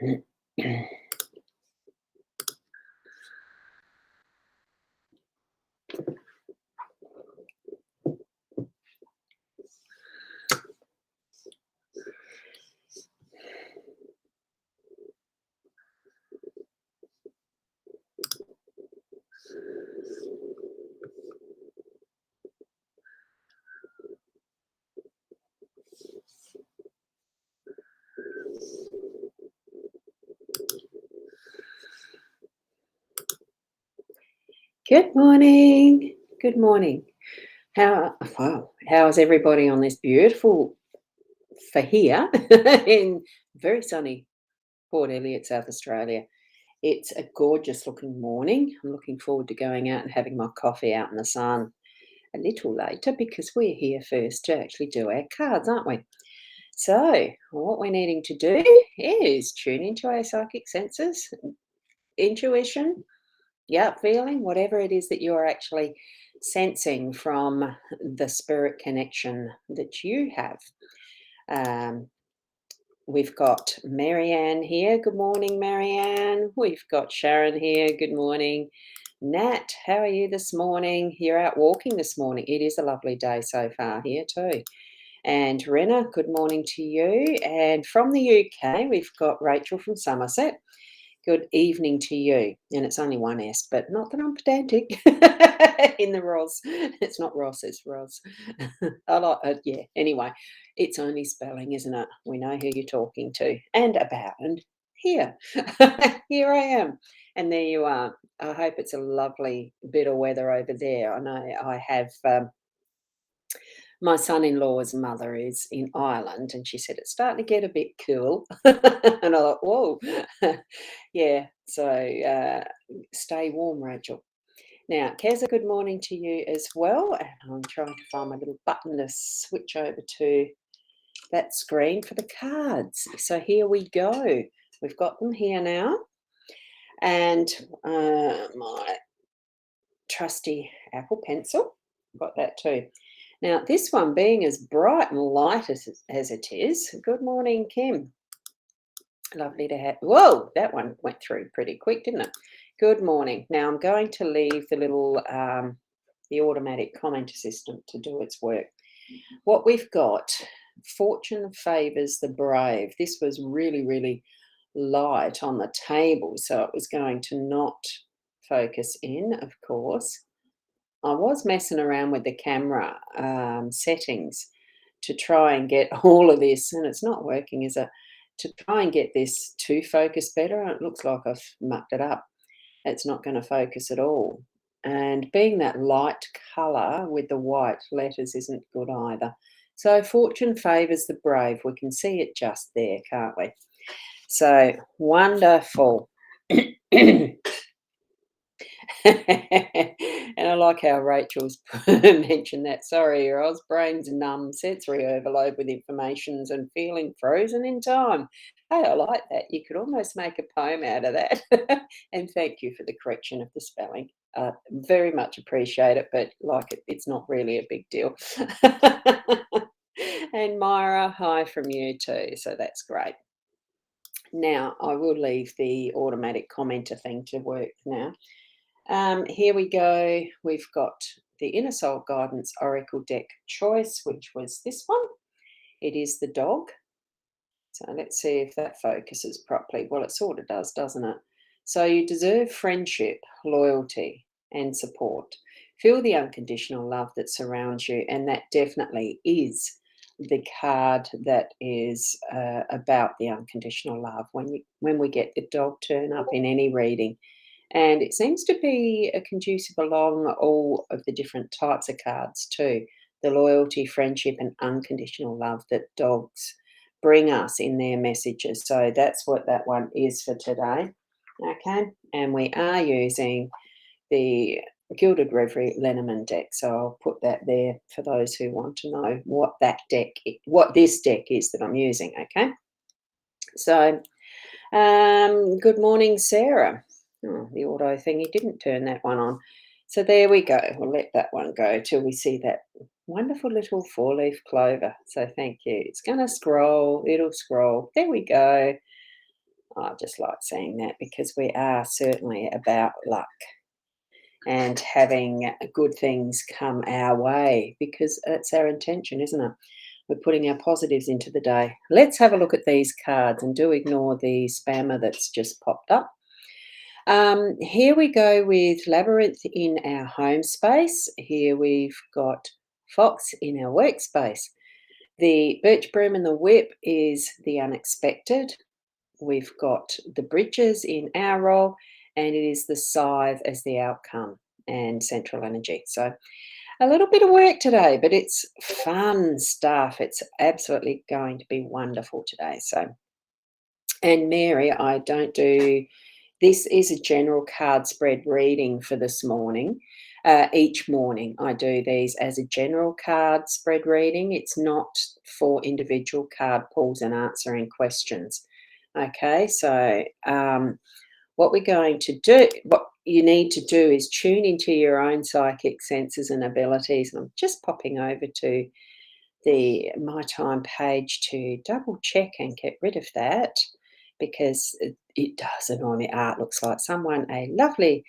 Good morning. Good morning. How is everybody on this beautiful for here in very sunny Port Elliot, South Australia? It's a gorgeous looking morning. I'm looking forward to going out and having my coffee out in the sun a little later because we're here first to actually do our cards, aren't we? So, what we're needing to do is tune into our psychic senses, intuition, yeah, feeling, whatever it is that you're actually sensing from the spirit connection that you have. Um, we've got Marianne here. Good morning, Marianne. We've got Sharon here. Good morning. Nat, how are you this morning? You're out walking this morning. It is a lovely day so far here, too. And Rena, good morning to you. And from the UK, we've got Rachel from Somerset. Good evening to you. And it's only one S, but not that I'm pedantic in the Ros. It's not Ross, it's Ros. I like it. Yeah. Anyway, it's only spelling, isn't it? We know who you're talking to and about. And here, here I am. And there you are. I hope it's a lovely bit of weather over there. I know I have. My son-in-law's mother is in Ireland, and she said it's starting to get a bit cool. And I thought, whoa, yeah. So stay warm, Rachel. Now, Keza, good morning to you as well. And I'm trying to find my little button to switch over to that screen for the cards. So here we go. We've got them here now, and my trusty Apple Pencil. Got that too. Now, this one being as bright and light as it is. Good morning, Kim. Lovely to have. Whoa, that one went through pretty quick, didn't it? Good morning. Now, I'm going to leave the little the automatic comment assistant to do its work. What we've got, fortune favors the brave. This was really, really light on the table, so it was going to not focus in, of course. I was messing around with the camera settings to try and get all of this, and it's not working, is it? To try and get this to focus better, and it looks like I've mucked it up. It's not going to focus at all. And being that light colour with the white letters isn't good either. So fortune favours the brave. We can see it just there, can't we? So wonderful. And I like how Rachel's mentioned that. Sorry, your Oz brain's numb, sensory overload with informations and feeling frozen in time. Hey, I like that. You could almost make a poem out of that. And thank you for the correction of the spelling. Very much appreciate it, but like it's not really a big deal. And Myra, hi from you too. So that's great. Now I will leave the automatic commenter thing to work now. Here we go. We've got the Inner Soul Guidance Oracle deck choice, which was this one. It is the dog. So let's see if that focuses properly. Well, it sort of does, doesn't it? So you deserve friendship, loyalty, and support. Feel the unconditional love that surrounds you, and that definitely is the card that is about the unconditional love. When we get the dog turn up in any reading, and it seems to be a conducive along all of the different types of cards too. The loyalty, friendship, and unconditional love that dogs bring us in their messages. So that's what that one is for today. Okay. And we are using the Gilded Reverie Lenormand deck. So I'll put that there for those who want to know what what this deck is that I'm using. Okay. So good morning, Sarah. Oh, the auto thingy didn't turn that one on. So there we go. We'll let that one go till we see that wonderful little four-leaf clover. So thank you. It's going to scroll. It'll scroll. There we go. I just like saying that because we are certainly about luck and having good things come our way because it's our intention, isn't it? We're putting our positives into the day. Let's have a look at these cards and do ignore the spammer that's just popped up. Here we go with Labyrinth in our home space. Here we've got Fox in our workspace. The birch broom and the whip is the unexpected. We've got the bridges in our role, and it is the scythe as the outcome and central energy. So a little bit of work today, but it's fun stuff. It's absolutely going to be wonderful today. So, and Mary, I don't do this is a general card spread reading for this morning. Each morning, I do these as a general card spread reading. It's not for individual card pulls and answering questions. Okay, so what we're going to do, what you need to do is tune into your own psychic senses and abilities. And I'm just popping over to the My Time page to double check and get rid of that because it does annoy me. Ah, it looks like someone, a lovely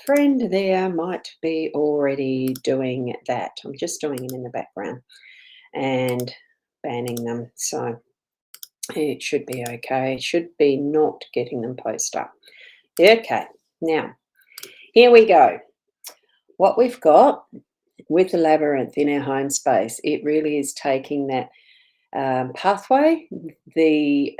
friend there, might be already doing that. I'm just doing it in the background and banning them. So it should be okay. It should be not getting them post up. Okay, now here we go. What we've got with the labyrinth in our home space, it really is taking that pathway. The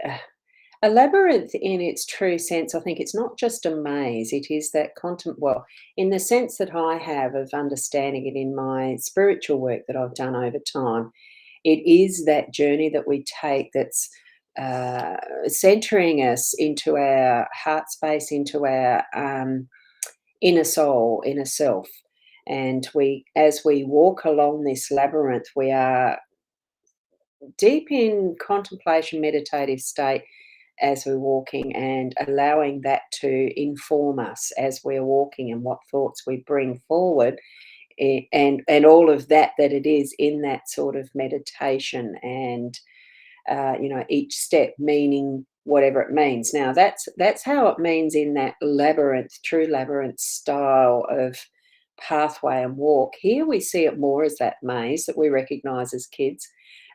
a labyrinth in its true sense, I think it's not just a maze, it is that well, in the sense that I have of understanding it in my spiritual work that I've done over time, it is that journey that we take that's centering us into our heart space, into our inner soul, inner self. And we, as we walk along this labyrinth, we are deep in contemplation, meditative state as we're walking and allowing that to inform us as we're walking and what thoughts we bring forward and all of that it is in that sort of meditation and each step meaning whatever it means. Now that's how it means in that labyrinth, true labyrinth style of pathway and walk. Here we see it more as that maze that we recognize as kids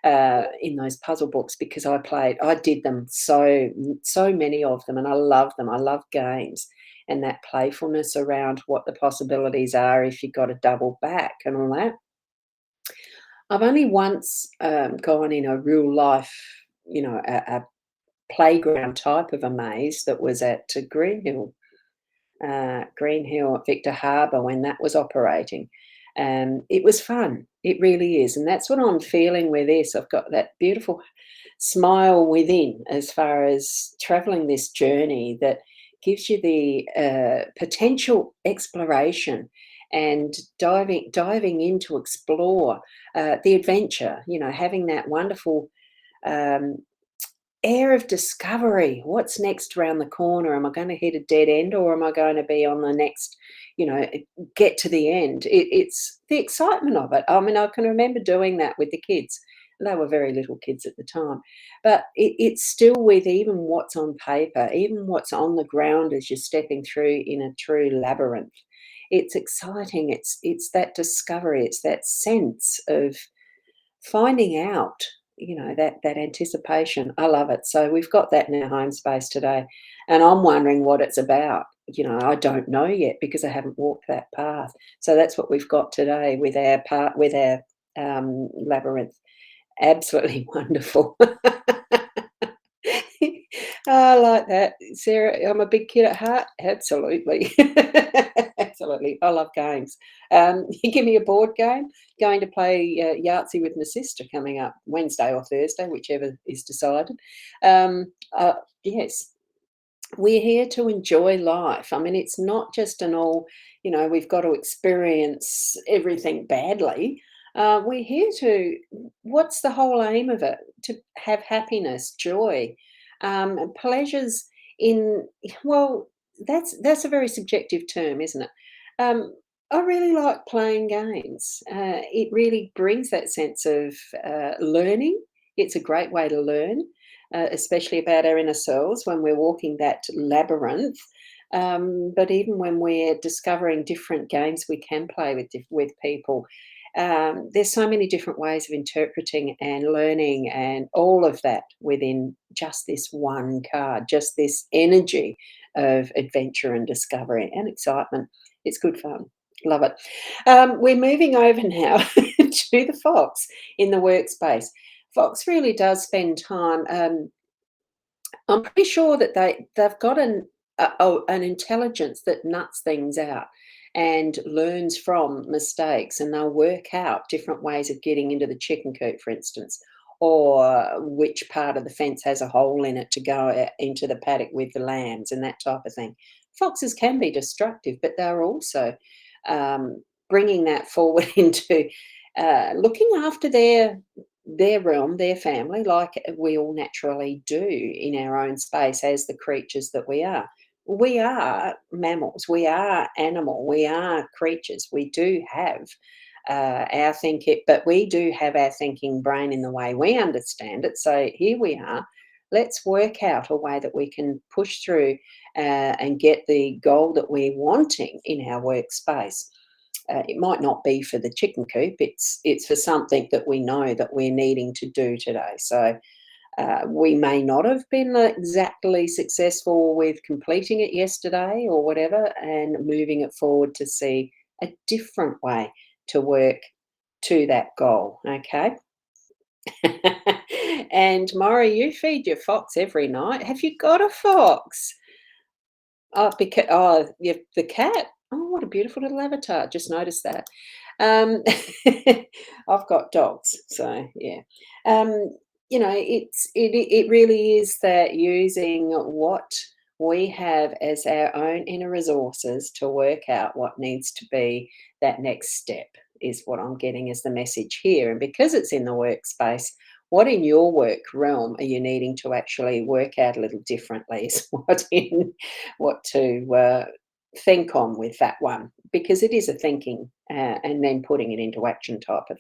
in those puzzle books because I did them so many of them and I love them. I love games and that playfulness around what the possibilities are if you've got to double back and all that. I've only once gone in a real life, a playground type of a maze that was at Green Hill at Victor Harbour when that was operating. It was fun. It really is. And that's what I'm feeling with this. I've got that beautiful smile within as far as traveling this journey that gives you the potential exploration and diving in to explore the adventure, having that wonderful um, air of discovery. What's next around the corner? Am I going to hit a dead end or am I going to be on the next, get to the end? It's the excitement of it. I mean, I can remember doing that with the kids. They were very little kids at the time, but it's still with even what's on paper, even what's on the ground as you're stepping through in a true labyrinth. It's exciting. It's that discovery. It's that sense of finding out, that anticipation. I love it. So we've got that in our home space today, and I'm wondering what it's about. I don't know yet because I haven't walked that path. So that's what we've got today with our labyrinth. Absolutely wonderful. I like that, Sarah. I'm a big kid at heart. Absolutely, absolutely. I love games. You give me a board game. Going to play Yahtzee with my sister coming up Wednesday or Thursday, whichever is decided. Yes, we're here to enjoy life. I mean, it's not just an all, we've got to experience everything badly. We're here to, what's the whole aim of it? To have happiness, joy, and pleasures in, well, that's a very subjective term, isn't it? Um, I really like playing games. It really brings that sense of learning. It's a great way to learn. especially about our inner selves when we're walking that labyrinth. But even when we're discovering different games we can play with people, there's so many different ways of interpreting and learning and all of that within just this one card, just this energy of adventure and discovery and excitement. It's good fun. Love it. We're moving over now to the fox in the workspace. Fox really does spend time. I'm pretty sure that they've got an intelligence that nuts things out and learns from mistakes, and they'll work out different ways of getting into the chicken coop, for instance, or which part of the fence has a hole in it to go into the paddock with the lambs and that type of thing. Foxes can be destructive, but they're also bringing that forward into looking after their realm, their family, like we all naturally do in our own space as the creatures that we are. We are mammals, we are animal, we are creatures. We do have our thinking, but we do have our thinking brain in the way we understand it. So here we are. Let's work out a way that we can push through and get the goal that we're wanting in our workspace. It might not be for the chicken coop. It's for something that we know that we're needing to do today. So we may not have been exactly successful with completing it yesterday or whatever, and moving it forward to see a different way to work to that goal. Okay. And Maury, you feed your fox every night. Have you got a fox? Oh, because the cat. Oh, what a beautiful little avatar. Just noticed that. Um, I've got dogs, so yeah. Um, it really is that using what we have as our own inner resources to work out what needs to be that next step is what I'm getting as the message here. And because it's in the workspace, what in your work realm are you needing to actually work out a little differently? Is what to think on with that one, because it is a thinking and then putting it into action type of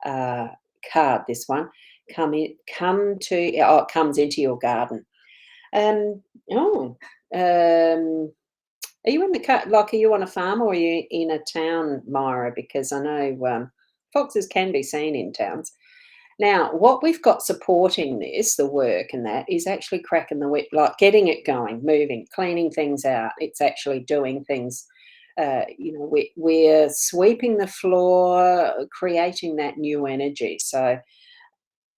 uh, card. This one it comes into your garden. Um, oh, are you in the like? Are you on a farm or are you in a town, Myra? Because I know foxes can be seen in towns. Now, what we've got supporting this, the work and that, is actually cracking the whip, like getting it going, moving, cleaning things out. It's actually doing things. We're sweeping the floor, creating that new energy. So,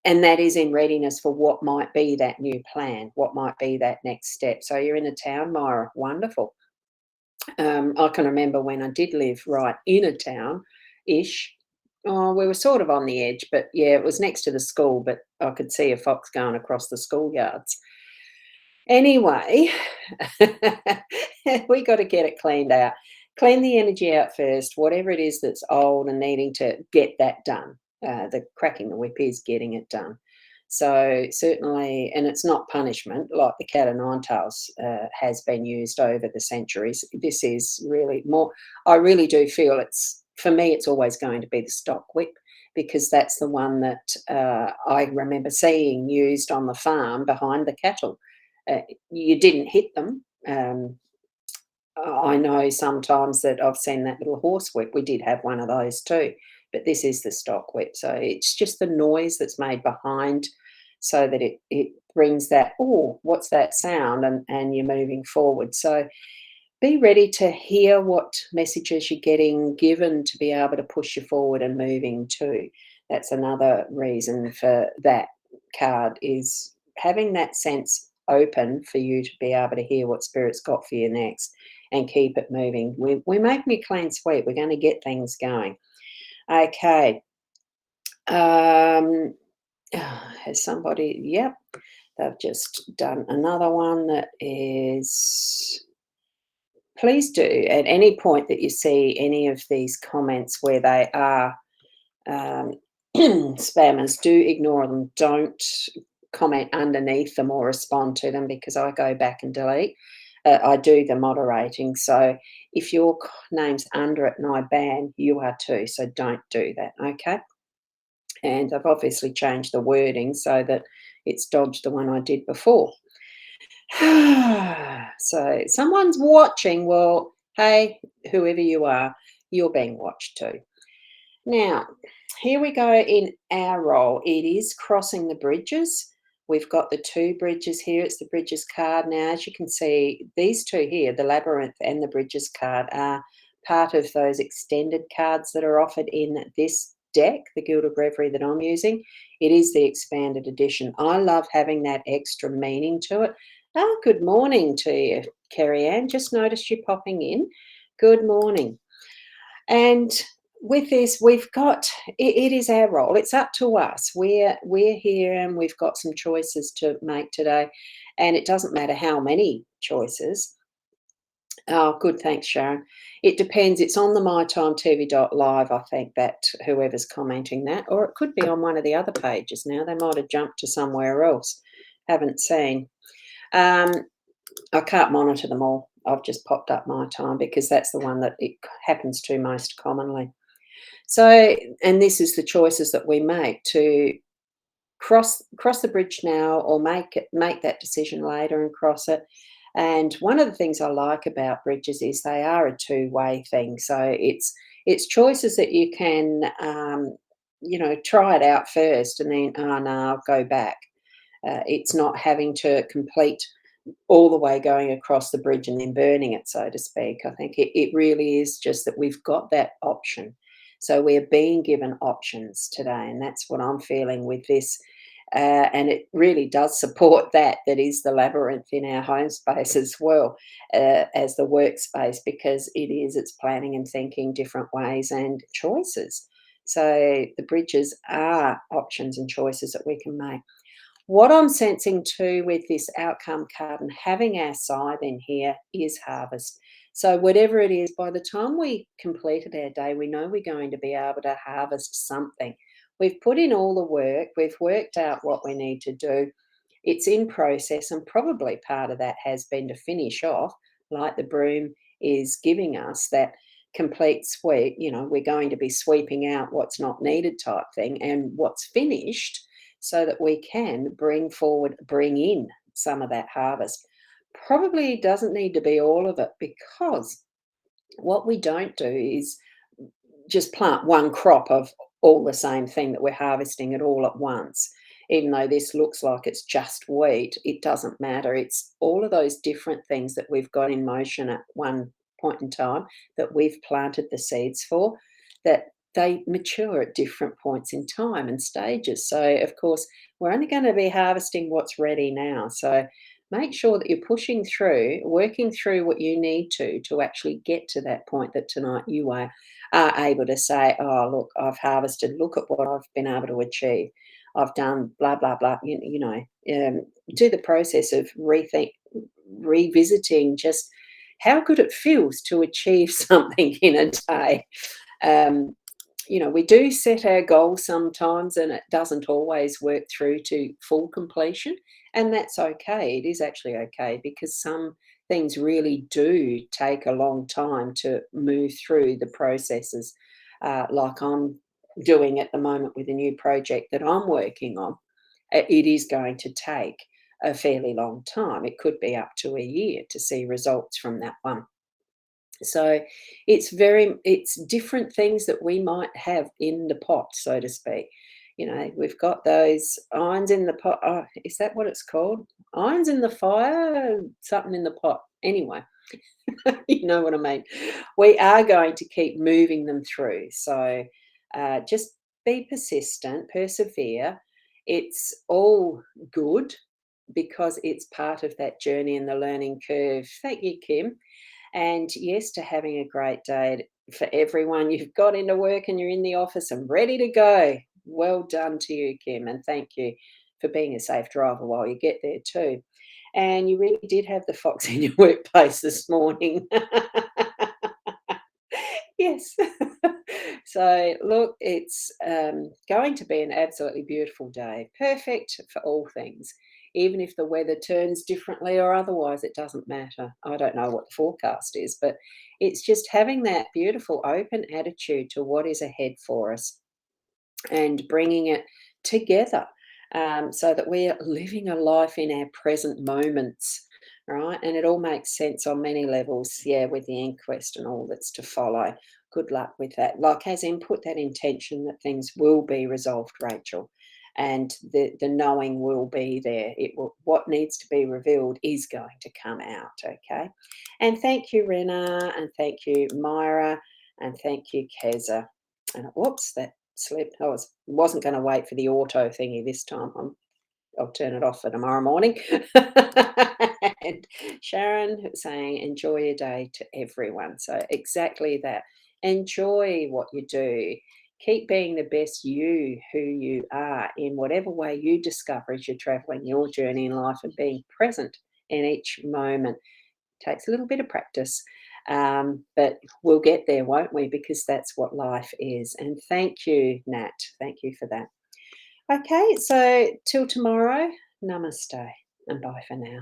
and that is in readiness for what might be that new plan, what might be that next step. So you're in a town, Myra. Wonderful. I can remember when I did live right in a town ish. Oh, we were sort of on the edge, but yeah, it was next to the school, but I could see a fox going across the schoolyards. Anyway, we got to get it cleaned out. Clean the energy out first, whatever it is that's old and needing to get that done. The cracking the whip is getting it done. So certainly, and it's not punishment like the cat o' nine tails has been used over the centuries. This is really more. I really do feel it's for me. It's always going to be the stock whip because that's the one that I remember seeing used on the farm behind the cattle. You didn't hit them. I know sometimes that I've seen that little horse whip. We did have one of those too, but this is the stock whip. So it's just the noise that's made behind so that it brings that, oh, what's that sound? And you're moving forward. So be ready to hear what messages you're getting given to be able to push you forward and moving too. That's another reason for that card is having that sense open for you to be able to hear what spirit's got for you next and keep it moving. We're making a clean sweep. We're going to get things going. Okay. Um, has somebody, yep, they've just done another one that is please do at any point that you see any of these comments where they are um, spammers, do ignore them. Don't comment underneath them or respond to them because I go back and delete. I do the moderating. So if your name's under it and I ban, you are too. So don't do that. Okay. And I've obviously changed the wording so that it's dodged the one I did before. So someone's watching. Well, hey, whoever you are, you're being watched too. Now, here we go in our role. It is crossing the bridges. We've got the two bridges here. It's the bridges card. Now, as you can see, these two here, the labyrinth and the bridges card, are part of those extended cards that are offered in this deck, the Gilded Reverie that I'm using. It is the expanded edition. I love having that extra meaning to it. Oh, good morning to you, Kerry Ann. Just noticed you popping in. Good morning. And with this, we've got it is our role. It's up to us. We're here and we've got some choices to make today. And it doesn't matter how many choices. Oh, good, thanks, Sharon. It depends. It's on the mytimetv.live, I think, that whoever's commenting that, or it could be on one of the other pages now. They might have jumped to somewhere else. Haven't seen. Um, I can't monitor them all. I've just popped up my time because that's the one that it happens to most commonly. So, and this is the choices that we make to cross the bridge now, or make that decision later and cross it. And one of the things I like about bridges is they are a two-way thing. So it's choices that you can try it out first and then, oh no, I'll go back. It's not having to complete all the way going across the bridge and then burning it, so to speak. I think it really is just that we've got that option. So we're being given options today, and that's what I'm feeling with this. And it really does support that is the labyrinth in our home space as well, as the workspace, because it's planning and thinking different ways and choices. So the bridges are options and choices that we can make. What I'm sensing too with this outcome card and having our scythe in here is harvest. So whatever it is, by the time we completed our day, we know we're going to be able to harvest something. We've put in all the work, we've worked out what we need to do. It's in process, and probably part of that has been to finish off, like the broom is giving us that complete sweep. We're going to be sweeping out what's not needed type thing, and what's finished, so that we can bring in some of that harvest. Probably doesn't need to be all of it, because what we don't do is just plant one crop of all the same thing that we're harvesting it all at once. Even though this looks like it's just wheat, it doesn't matter. It's all of those different things that we've got in motion at one point in time that we've planted the seeds for, that they mature at different points in time and stages. So, of course, we're only going to be harvesting what's ready now. So, make sure that you're pushing through, working through what you need to actually get to that point that tonight you are able to say, oh, look, I've harvested, look at what I've been able to achieve. I've done blah, blah, blah, do the process of revisiting just how good it feels to achieve something in a day. Um, we do set our goals sometimes, and it doesn't always work through to full completion. And that's okay. It is actually okay, because some things really do take a long time to move through the processes, like I'm doing at the moment with a new project that I'm working on. It is going to take a fairly long time. It could be up to a year to see results from that one. So it's different things that we might have in the pot, so to speak. We've got those irons in the pot. Oh, is that what it's called? Irons in the fire, something in the pot. Anyway, you know what I mean. We are going to keep moving them through. So just be persistent, persevere. It's all good, because it's part of that journey and the learning curve. Thank you, Kim. And yes, to having a great day for everyone. You've got into work and you're in the office and ready to go. Well done to you, Kim. And thank you for being a safe driver while you get there too. And you really did have the fox in your workplace this morning. Yes. So, look, it's going to be an absolutely beautiful day. Perfect for all things. Even if the weather turns differently or otherwise, it doesn't matter. I don't know what the forecast is, but it's just having that beautiful open attitude to what is ahead for us and bringing it together. so that we are living a life in our present moments, right? And it all makes sense on many levels, yeah, with the inquest and all that's to follow. Good luck with that. Like, as in, put that intention that things will be resolved, Rachel, and the knowing will be there. It will, what needs to be revealed is going to come out, okay? And thank you, Rena, and thank you, Myra, and thank you, Keza. And whoops, that slipped. Wasn't going to wait for the auto thingy this time. I'll turn it off for tomorrow morning. And Sharon saying, enjoy your day to everyone. So, exactly that. Enjoy what you do. Keep being the best you, who you are, in whatever way you discover as you're traveling your journey in life, and being present in each moment. Takes a little bit of practice, but we'll get there, won't we? Because that's what life is. And thank you, Nat. Thank you for that. Okay, so till tomorrow, namaste and bye for now.